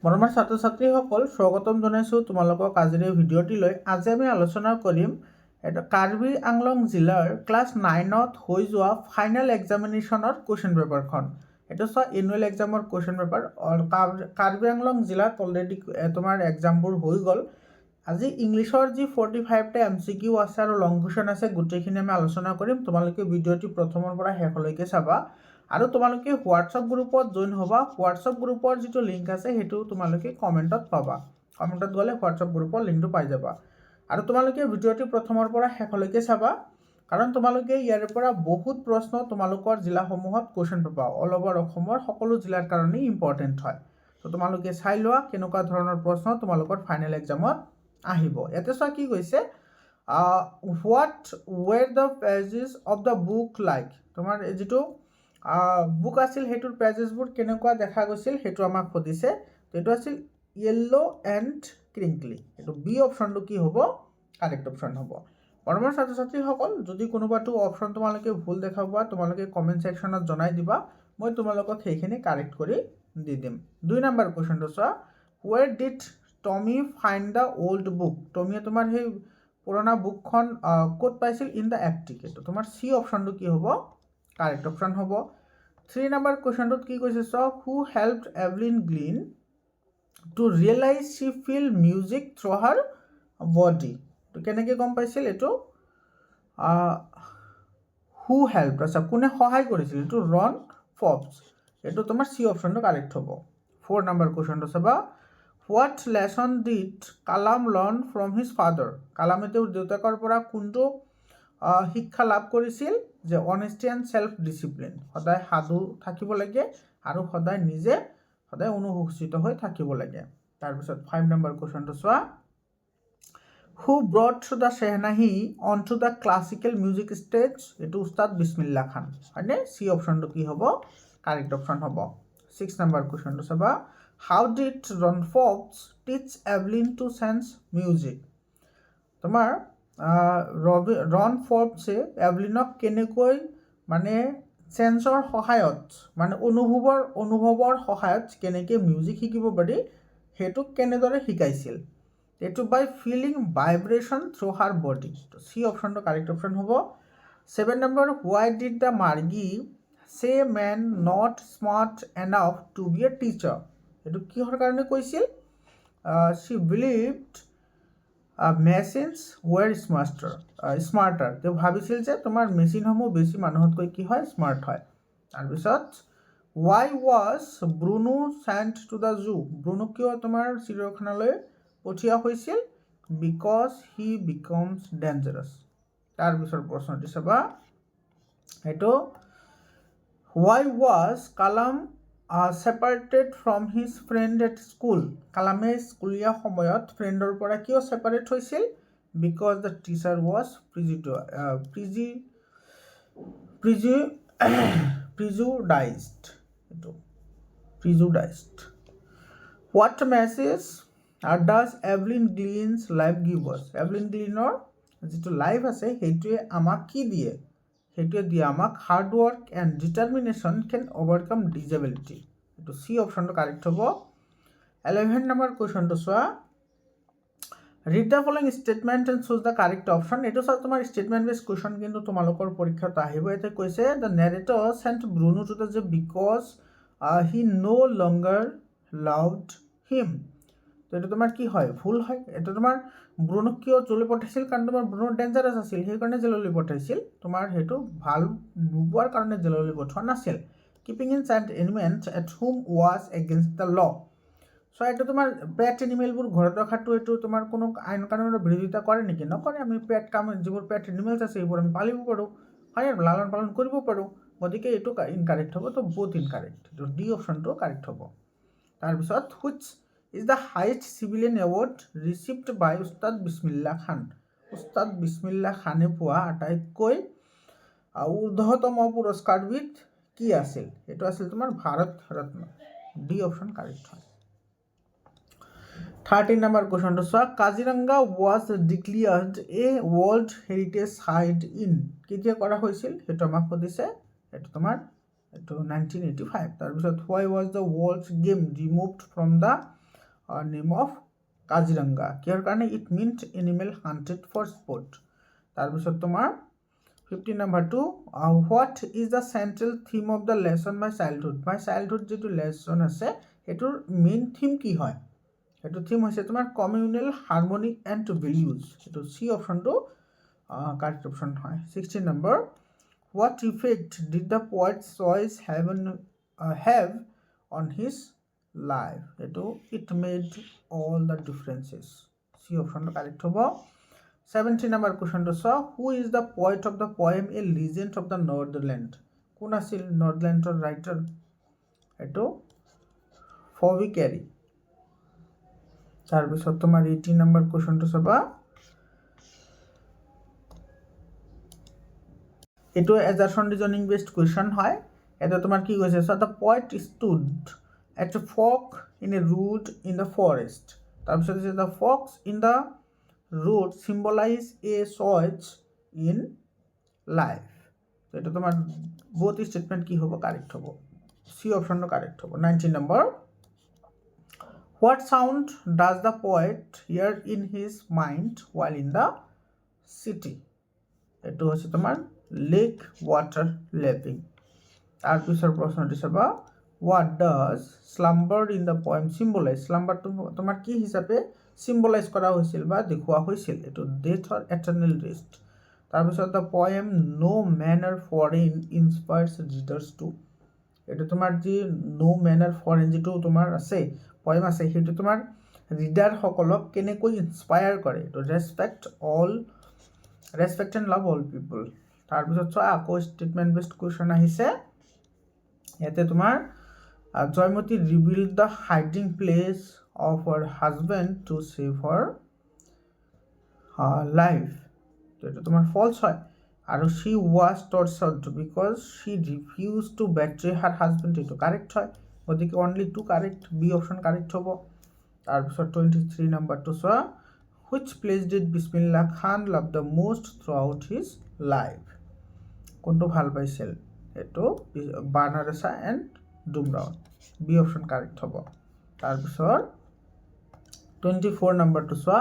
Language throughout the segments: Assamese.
মৰমৰ ছাত্ৰ ছাত্ৰীসকল স্বাগতম জনাইছোঁ তোমালোকক আজিৰ এই ভিডিঅ'টিলৈ। আজি আমি আলোচনা কৰিম এটা কাৰ্বি আংলং জিলাৰ ক্লাছ 9ত হৈ যোৱা ফাইনেল এক্সামিনেশ্যনৰ কুৱেশ্যন পেপাৰখন। এইটো চোৱা এনুৱেল এক্সামৰ কুৱেশ্যন পেপাৰ। কাৰ্বি আংলং জিলাত অলৰেডি তোমাৰ এক্সামবোৰ হৈ গ'ল। আজি ইংলিছৰ যি 45টা MCQ আছে আৰু লং কুৱেশ্যন আছে গোটেইখিনি আমি আলোচনা কৰিম। তোমালোকে ভিডিঅ'টি প্ৰথমৰ পৰা শেষলৈকে চাবা আৰু তোমালোকে হোৱাটছআপ গ্ৰুপত জইন হ'বা। হোৱাটছআপ গ্ৰুপৰ যিটো লিংক আছে সেইটো তোমালোকে কমেণ্টত পাবা। কমেণ্টত গ'লে হোৱাটছআপ গ্ৰুপৰ লিংকটো পাই যাবা আৰু তোমালোকে ভিডিঅ'টি প্ৰথমৰ পৰা শেষলৈকে চাবা, কাৰণ তোমালোকে ইয়াৰ পৰা বহুত প্ৰশ্ন তোমালোকৰ জিলাসমূহত কুৱেশ্যন পাবা। অল অভাৰ অসমৰ সকলো জিলাৰ কাৰণে ইম্পৰ্টেণ্ট হয়। তো তোমালোকে চাই লোৱা কেনেকুৱা ধৰণৰ প্ৰশ্ন তোমালোকৰ ফাইনেল এক্সামত আহিব। ইয়াতে চোৱা কি কৈছে, what ৱেৰ the pages of the book like. তোমাৰ যিটো বুক আছিল সেইটোৰ পেজেছবোৰ কেনেকুৱা দেখা গৈছিল সেইটো আমাক সুধিছে। এইটো আছিল য়েল্ল' এণ্ড ক্ৰিংকলি। এইটো বি অপশ্যনটো কি হ'ব, কাৰেক্ট অপশ্যন হ'ব। মৰমৰ ছাত্ৰ ছাত্ৰীসকল, যদি কোনোবাটো অপশ্যন তোমালোকে ভুল দেখা পোৱা তোমালোকে কমেণ্ট ছেকশ্যনত জনাই দিবা, মই তোমালোকক সেইখিনি কাৰেক্ট কৰি দি দিম। 2 নম্বৰ কুৱেশ্যনটো চোৱা, where did Tommy find the old book. টমিয়ে তোমাৰ সেই পুৰণা বুকখন ক'ত পাইছিল, ইন দ্য এক্টিক। এইটো তোমাৰ চি অপশ্যনটো কি হ'ব, কাৰেক্ট অপশ্যন হ'ব। 3 নম্বৰ কুৱেশ্যনটোত কি কৈছে চোৱা, who helped Evelyn Glennie to realize she feel music through her body. তো কেনেকৈ গম পাইছিল এইটো, হু হেল্প, আচ্ছা কোনে সহায় কৰিছিল, এইটো ৰন ফবছ। এইটো তোমাৰ চি অপশ্যনটো কাৰেক্ট হ'ব। 4 নম্বৰ কুৱেশ্যনটো চাবা, what lesson did Kalam learn from his father. কালামে তেওঁৰ দেউতাকৰ পৰা কোনটো শিক্ষা লাভ কৰিছিল, যে অনেষ্টি এণ্ড ছেল্ফ ডিচিপ্লিন। সদায় সাধু থাকিব লাগে আৰু সদায় অনুশোচিত হৈ থাকিব লাগে। তাৰপিছত 5 নম্বৰ কুৱেশ্যনটো চোৱা, who brought the shehnai on to the classical music stage. এইটো উস্তাদ বিছমিল্লা খান হয়নে, চি অপশ্যনটো কি হ'ব, কাৰেক্ট অপশ্যন হ'ব। 6 নম্বৰ কুৱেশ্যনটো চাবা, হাউ ডিড ৰন ফবছ টিচ এভলিন টু চেন্স মিউজিক। তোমাৰ ৰন ফবছে এভলিনক কেনেকৈ মানে চেন্সৰ সহায়ত, মানে অনুভৱৰ সহায়ত কেনেকৈ মিউজিক শিকিব পাৰি সেইটো কেনেদৰে শিকাইছিল। এইটো by feeling vibration through her body. C অপশ্যনটো কাৰেক্ট অপশ্যন হ'ব। 7 নম্বৰ, why did the Margie say men not smart enough to be a teacher. এইটো কিহৰ কাৰণে কৈছিল, she believed machines were smarter. তেওঁ ভাবিছিল যে তোমাৰ মেচিনসমূহ বেছি মানুহতকৈ কি হয়, স্মাৰ্ট হয়। তাৰপিছত why was Bruno sent to the zoo. Bruno কিয় তোমাৰ চিৰিয়াখানালৈ পঠিওৱা হৈছিল, বিকজ হি বিকমছ ডেঞ্জাৰাছ। তাৰপিছৰ প্ৰশ্নটি চাবা, সেইটো why was Kalam separated from his friend at school. কালামে স্কুলীয়া সময়ত ফ্ৰেণ্ডৰ পৰা কিয় ছেপাৰেট হৈছিল, because the teacher was prejudiced. What message does Evelyn Glennie's life give us. Evelyn গ্লিনৰ যিটো লাইফ আছে সেইটোৱে আমাক কি দিয়ে, সেইটোৱে দিয়ে আমাক hard work and determination can overcome disability. এইটো চি অপশ্যনটো কাৰেক্ট হ'ব। 11 নম্বৰ কুৱেশ্যনটো চোৱা, read the following statement and choose the correct option. এইটো চোৱা তোমাৰ ষ্টেটমেণ্ট বেছ কুৱেশ্যন কিন্তু তোমালোকৰ পৰীক্ষাত আহিব। ইয়াতে কৈছে the narrator sent Bruno to the zoo because he no' longer loved him. তো এইটো তোমাৰ কি হয়, ভুল হয়। এইটো তোমাৰ ব্ৰুনোক কিয় জেললৈ পঠাইছিল, কাৰণ তোমাৰ ব্ৰুনো ডেঞ্জাৰাছ আছিল সেইকাৰণে জেললৈ পঠাইছিল। তোমাৰ সেইটো ভাল নোপোৱাৰ কাৰণে জেললৈ পঠোৱা নাছিল। Keeping in sent animals at home was against the law. So' এইটো তোমাৰ পেট এনিমেলবোৰ ঘৰত ৰখাটো এইটো তোমাৰ কোনো আইন কানুনৰ বিৰোধিতা কৰে নেকি, নকৰে। আমি যিবোৰ পেট এনিমেলছ আছে সেইবোৰ আমি পালিব পাৰোঁ, হয়, লালন পালন কৰিব পাৰোঁ। গতিকে এইটো ইনকাৰেক্ট হ'ব, তো বহুত ইনকাৰেক্ট। এইটো ডি অপশ্যনটো কাৰেক্ট হ'ব। তাৰপিছত which is the highest civilian award received by Ustad Bismillah খান। উস্তাদ বিছমিল্লা খানে পোৱা আটাইতকৈ ঊৰ্ধ্বতম পুৰস্কাৰবিধ কি আছিল, এইটো আছিল তোমাৰ Bharat Ratna. D option correct হয়। 13 নম্বৰ কুৱেশ্যনটো চোৱা, Kaziranga was declared a world heritage site in. কেতিয়া কৰা হৈছিল সেইটো আমাক সুধিছে, এইটো তোমাৰ 1985। তাৰপিছত why was the world game removed from the name of Kaziranga কিহৰ কাৰণে it meant animal hunted for sport তাৰপিছত তোমাৰ 15 number 2 what is the central theme of the lesson my childhood যিটো লেছন আছে সেইটোৰ মেইন থিম কি হয় সেইটো থিম হৈছে তোমাৰ কমিউনেল হাৰ্মনি এণ্ড ভেলিউজ সেইটো চি অপশ্যনটো কাৰেক্ট অপশ্যন হয় 16 নম্বৰ what effect did the poet choice have on his life এইটো it made all the differences C অপশ্যনটো কাৰেক্ট হ'ব 17 নম্বৰ কুৱেশ্যনটো চাওঁ who is the poet of the poem a legend of the Northland কোন আছিল নৰ্ডলেণ্ডৰ ৰাইটাৰ এইটো ফবি কেৰী তাৰপিছত তোমাৰ 18 নম্বৰ কুৱেশ্যনটো চাবা এইটো এজাৰছন ৰিজনিং বেছড কুৱেশ্যন হয় এটা তোমাৰ কি কৈছে saw the poet stood at a fork in a road in the forest তাৰপিছত হৈছে the fox in the road symbolize a choice in life এইটো তোমাৰ বহুত ষ্টেটমেণ্ট কি হ'ব কাৰেক্ট হ'ব চি অপশ্যনটো কাৰেক্ট হ'ব 19 নম্বৰ what sound does the poet hear in his mind while in the city এইটো হৈছে তোমাৰ লেক ৱাটাৰ লেপিং তাৰপিছৰ প্ৰশ্নটি চাবা what does slumber in the poem symbolize স্লাম্বাৰটো তোমাৰ কি হিচাপে চিম্বলাইজ কৰা হৈছিল বা দেখুওৱা হৈছিল এইটো ডেথ অৰ এটাৰ্নেল ৰেষ্ট তাৰপিছত the poem no' men are foreign inspires readers to এইটো তোমাৰ যি ন' মেনাৰ ফৰেইন যিটো তোমাৰ আছে পয়েম আছে সেইটো তোমাৰ ৰিডাৰসকলক কেনেকৈ ইনস্পায়াৰ কৰে এইটো respect and love all people তাৰপিছত চোৱা আকৌ ষ্টেটমেণ্ট বেছড কুৱেশ্যন আহিছে ইয়াতে তোমাৰ Joymoti revealed the hiding place of her husband to save her life এইটো তোমাৰ ফলছ হয় আৰু she was tortured because she refuse to betray her husband এইটো কাৰেক্ট হয় গতিকে only two correct B option correct হ'ব তাৰপিছত 23 নম্বৰটো চোৱা which place did Bismillah Khan love the most through out his life কোনটো ভাল পাইছিল এইটো Banaras and Dumraon B option correct হ'ব তাৰপিছত 24 নম্বৰটো চোৱা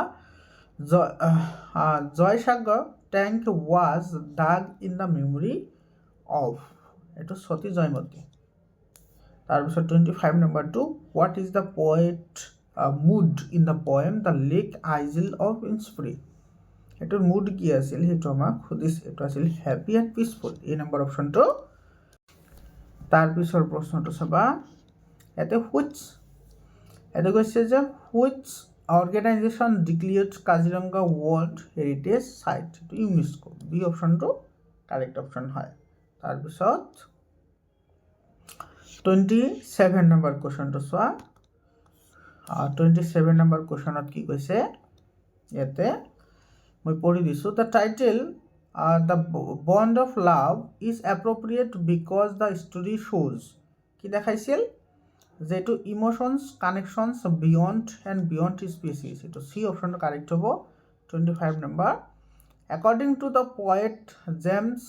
Joysagar tank was dug in the memory of এইটো সতী জয়মতী তাৰপিছত 25 নম্বৰটো what is the poet mood in the poem the lake isle of Innisfree এইটোৰ মুড কি আছিল সেইটো আমাক সুধিছে এইটো আছিল হেপী এণ্ড পিচফুল এই নম্বৰ অপশ্যনটো তাৰপিছৰ প্ৰশ্নটো চাবা ইয়াতে ইয়াতে কৈছে যে which organization declared Kaziranga world heritage চাইট এইটো ইউনেস্কো বি অপশ্যনটো কাৰেক্ট অপশ্যন হয় তাৰপিছত 27 নম্বৰ কুৱেশ্যনটো চোৱা 27 নম্বৰ কুৱেশ্যনত কি কৈছে ইয়াতে মই পঢ়ি দিছোঁ the title the bond of love is appropriate because the story শ্ব'জ কি দেখাইছিল যে এইটো ইম'শ্যনছ কানেকশ্যনছ বিয়ণ্ড স্পেচিছ এইটো চি অপশ্যনটো কাৰেক্ট হ'ব 25 নম্বৰ according to the poet James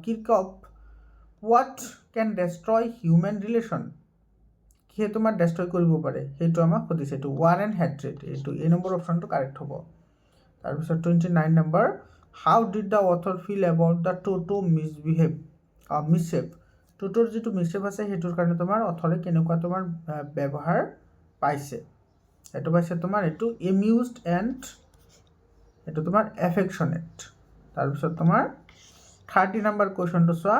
Kirkup what can destroy human relation কিহে তোমাৰ ডেষ্ট্ৰয় কৰিব পাৰে সেইটো আমাক সুধিছে এইটো ৱাৰ এণ্ড হেট্ৰেড এইটো এই নম্বৰ অপশ্যনটো কাৰেক্ট হ'ব তাৰপিছত 29 নম্বৰ how did the author feel about the Toto mischief টোটোৰ যিটো মিছছেভ আছে সেইটোৰ কাৰণে তোমাৰ অথৰে কেনেকুৱা তোমাৰ ব্যৱহাৰ পাইছে এইটো পাইছে তোমাৰ এইটো এমিউজড এণ্ড এইটো তোমাৰ এফেকশ্যনেট তাৰপিছত তোমাৰ 30 নম্বৰ কুৱেশ্যনটো চোৱা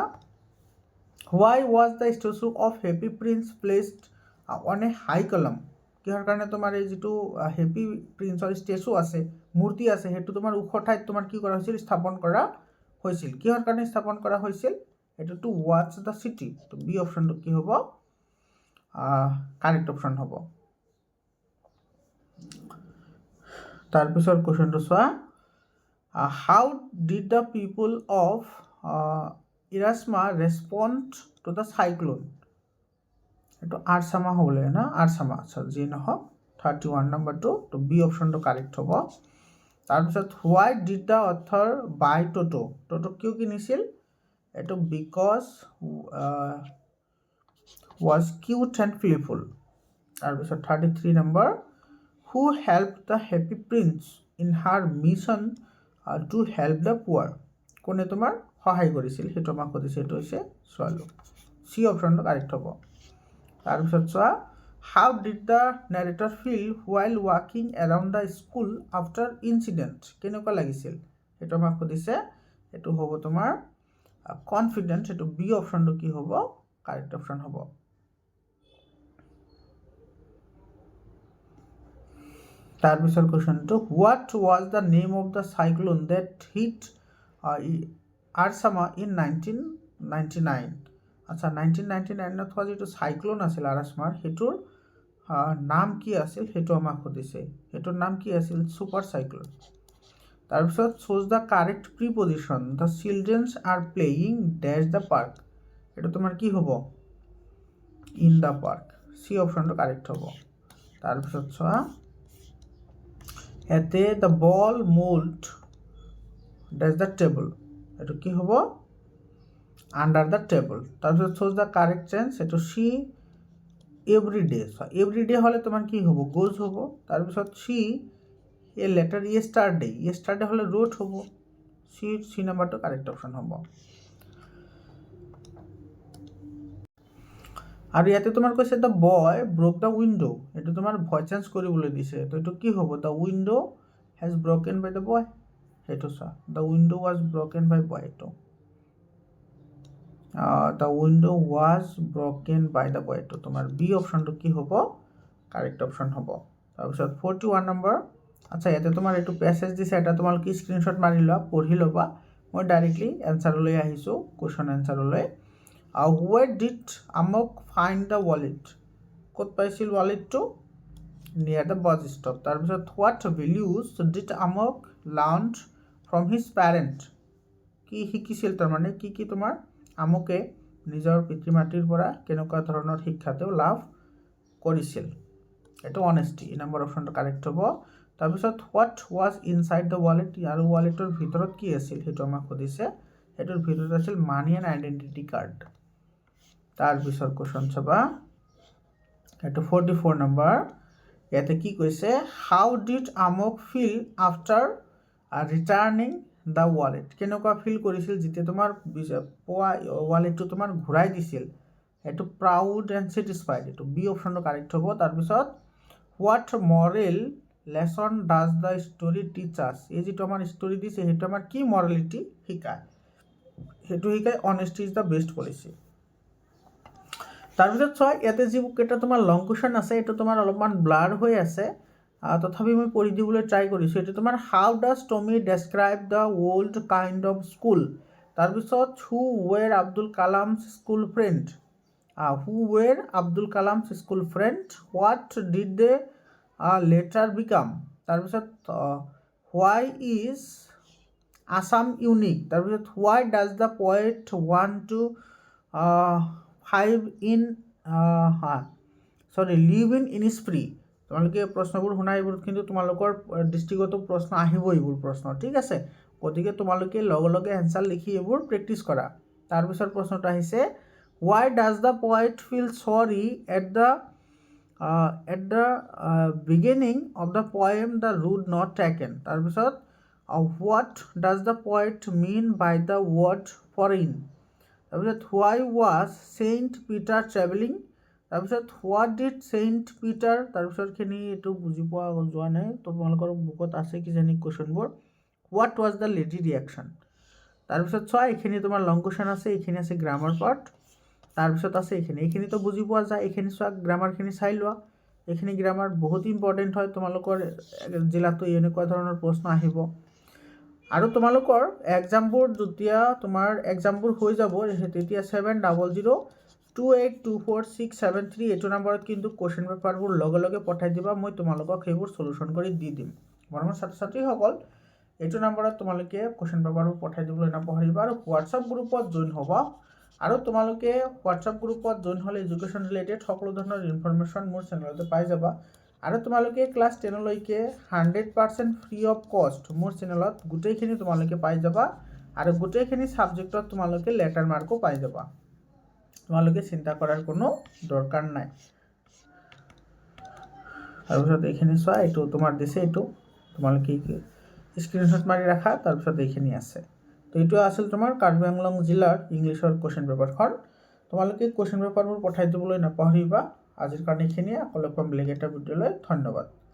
why was the statue of happy prince placed on a high column কিহৰ কাৰণে তোমাৰ এই যিটো হেপী প্ৰিন্সৰ ষ্টেচু আছে মূৰ্তি আছে সেইটো তোমাৰ ওখ ঠাইত তোমাৰ কি কৰা হৈছিল স্থাপন কৰা হৈছিল কিহৰ কাৰণে স্থাপন কৰা হৈছিল এইটো টু ৱাচ দ্য চিটি তো বি অপশ্যনটো কি হ'ব কাৰেক্ট অপশ্যন হ'ব তাৰপিছৰ কুৱেশ্যনটো চোৱা how did the people of Erasama respond to the cyclone এইটো আৰচামা হ'ব লাগে না আৰচামা আচ্ছা যি নহওক 31 নম্বৰটো তো বি অপশ্যনটো কাৰেক্ট হ'ব তাৰপিছত হোৱাই ডিড দ্য অথৰ বাই টোটো কিয় কিনিছিল এইটো because was cute and playful তাৰপিছত 33 number who help the happy prince in her mission to help the পুৱাৰ, কোনে তোমাৰ সহায় কৰিছিল সেইটো আমাক সুধিছে, সেইটো হৈছে ছোৱালী। চি অপশ্যনটো কাৰেক্ট হ'ব। তাৰপিছত চোৱা, how did the narrator feel while ৱাকিং around the school after incident, কেনেকুৱা লাগিছিল সেইটো আমাক সুধিছে, এইটো হ'ব তোমাৰ কনফিডেণ্ট, সেইটো বি অপশ্যনটো কি হ'ব কাৰেক্ট অপশ্যন হ'ব। তাৰপিছৰ কুৱেশ্যনটো, what was the name of the cyclone that hit Ersama in 1999, আচ্ছা 1999ত হোৱা যিটো চাইক্লোন আছিল আৰছমাৰ, সেইটোৰ নাম কি আছিল সেইটো আমাক সুধিছে, সেইটোৰ নাম কি আছিল ছুপাৰ চাইক্লোন। তাৰপিছত choose the correct preposition, the childrens are playing dash the park, এইটো তোমাৰ কি হ'ব ইন দ্য পাৰ্ক, চি অপশ্যনটো কাৰেক্ট হ'ব। তাৰপিছত চোৱা, ইয়াতে the ball mould dash the table, এইটো কি হ'ব আণ্ডাৰ দ্য টেবল। তাৰপিছত চুজ দ্য কাৰেক্ট চেঞ্জ, এইটো চি এভৰিডে, এভৰিডে হ'লে তোমাৰ কি হ'ব গোজ হ'ব। তাৰপিছত চি এ লেটাৰ য়েষ্টাৰডে, য়েষ্টাৰডে হ'লে ৰোড হ'ব, চি নাম্বাৰটো কাৰেক্ট অপশ্যন হ'ব। আৰু ইয়াতে তোমাৰ কৈছে the boy broke the window', এইটো তোমাৰ ভইচ চেঞ্জ কৰিবলৈ দিছে, তো এইটো কি হ'ব the window' has broken by the boy, সেইটো চোৱা the window' was broken by boy, এইটো the window' was broken by the boy, এইটো তোমাৰ বি অপশ্যনটো কি হ'ব কাৰেক্ট অপশ্যন হ'ব। তাৰপিছত 41 নম্বৰ, আচ্ছা ইয়াতে তোমাৰ এইটো পেছেজ দিছে, এটা তোমালোকে স্ক্ৰীনশ্বট মাৰি লোৱা, পঢ়ি ল'বা, মই ডাইৰেক্টলি এনচাৰলৈ আহিছোঁ, কুৱেশ্যন এনচাৰলৈ। Where did Amak find the wallet, ক'ত পাইছিল ৱালেটটো নিয়াৰ দ্য বাছ ষ্টপ। তাৰপিছত what values did Amak learn from his parent, কি শিকিছিল তাৰমানে, কি তোমাৰ আমকে নিজৰ পিতৃ মাতৃৰ পৰা কেনেকুৱা ধৰণৰ শিক্ষা তেওঁ লাভ কৰিছিল, এইটো অনেষ্টি, এই নম্বৰ অপশ্যনটো কাৰেক্ট হ'ব। তাৰপিছত what was inside the wallet, আৰু ৱালেটৰ ভিতৰত কি আছিল সেইটো আমাক সুধিছে, সেইটোৰ ভিতৰত আছিল মানি এণ্ড আইডেণ্টিটি কাৰ্ড। তাৰপিছত কুৱেশ্যন চাবা, এইটো 44 নম্বৰ, ইয়াতে কি কৈছে, how did Amak feel after returning the wallet, কেনেকুৱা ফিল কৰিছিল যেতিয়া তোমাৰ পোৱা ৱালেটটো তোমাৰ ঘূৰাই দিছিল, এইটো প্ৰাউড এণ্ড ছেটিছফাইড, এইটো বি অপশ্যনটো কাৰেক্ট হ'ব। তাৰপিছত what moral lesson does the story teach us, এই যিটো আমাৰ ষ্টৰি দিছে সেইটো আমাৰ কি মৰেলিটি শিকায়, সেইটো শিকায় অনেষ্টি ইজ দ্য বেষ্ট পলিচি। তাৰপিছত চোৱা, ইয়াতে যিকেইটা তোমাৰ লং কুৱেশ্যন আছে এইটো তোমাৰ অলপমান ব্লাৰ হৈ আছে, তথাপি মই পঢ়ি দিবলৈ ট্ৰাই কৰিছোঁ। এইটো তোমাৰ how does Tommy describe the old kind of school, তাৰপিছত who were Abdul Kalam's school friend, who were Abdul Kalam's school friend, what did they later become, তাৰপিছত হোৱাই ইজ আছাম ইউনিক, তাৰপিছত হোৱাই ডাজ দ্য পয়েট ওৱান to 5 in live in Innisfree, তোমালোকে প্ৰশ্নবোৰ শুনা, এইবোৰ কিন্তু তোমালোকৰ দৃষ্টিগত প্ৰশ্ন আহিব, এইবোৰ প্ৰশ্ন ঠিক আছে, গতিকে তোমালোকে লগে লগে এনচাৰ লিখি এইবোৰ প্ৰেক্টিছ কৰা। তাৰপিছত প্ৰশ্নটো আহিছে, why does the poet feel sorry at the beginning of the poem the road not taken, তাৰপিছত what does the poet mean by the word foreign, তাৰপিছত why was Saint Peter travelling, তাৰপিছত হোৱাট ডিড ছেইণ্ট পিটাৰ, তাৰপিছতখিনি এইটো বুজি পোৱা যোৱা নাই, তোমালোকৰ বুকত আছে কিজানি কুৱেশ্যনবোৰ। What was the lady reaction, তাৰপিছত চোৱা এইখিনি তোমাৰ লং কুৱেশ্যন আছে, এইখিনি আছে গ্ৰামাৰ পাৰ্ট, তাৰপিছত আছে এইখিনিতো বুজি পোৱা যায়, এইখিনি চোৱা গ্ৰামাৰখিনি চাই লোৱা, এইখিনি গ্ৰামাৰ বহুত ইম্পৰ্টেণ্ট হয়, তোমালোকৰ জিলাতো এনেকুৱা ধৰণৰ প্ৰশ্ন আহিব। আৰু তোমালোকৰ এক্সামবোৰ যেতিয়া তোমাৰ এক্সামবোৰ হৈ যাব তেতিয়া 7002824673 এইটো নম্বৰত কিন্তু কুৱেশ্যন পেপাৰবোৰ লগে লগে পঠাই দিবা, মই তোমালোকক সেইবোৰ চলিউশ্যন কৰি দি দিম। মৰমৰ ছাত্ৰ ছাত্ৰীসকল, এইটো নম্বৰত তোমালোকে কুৱেশ্যন পেপাৰবোৰ পঠাই দিবলৈ নাপাহৰিবা, আৰু হোৱাটছআপ গ্ৰুপত জইন হ'বা, আৰু তোমালোকে হোৱাটছআপ গ্ৰুপত জইন হ'লে এডুকেশ্যন ৰিলেটেড সকলো ধৰণৰ ইনফৰমেশ্যন মোৰ চেনেলতে পাই যাবা, আৰু তোমালোকে ক্লাছ 10লৈকে 100% ফ্ৰী অফ কষ্ট মোৰ চেনেলত গোটেইখিনি তোমালোকে পাই যাবা, আৰু গোটেইখিনি ছাবজেক্টত তোমালোকে লেটাৰ মাৰ্কো পাই যাবা, তোমালোকে চিন্তা কৰাৰ কোনো দৰকাৰ নাই। তাৰপিছত এইখিনি চোৱা, এইটো তোমাৰ দিছে, এইটো তোমালোকে স্ক্ৰীনশ্বট মাৰি ৰাখা। তাৰপিছত এইখিনি আছে। তো এইটো আছিল তোমাৰ কাৰ্বি আংলং জিলাৰ ইংলিছৰ কুৱেশ্যন পেপাৰখন। তোমালোকে কুৱেশ্যন পেপাৰবোৰ পঠাই দিবলৈ নাপাহৰিবা। আজিৰ কাৰণে এইখিনিয়ে, আকৌ লগ পাম বেলেগ এটা ভিডিঅ'লৈ। ধন্যবাদ।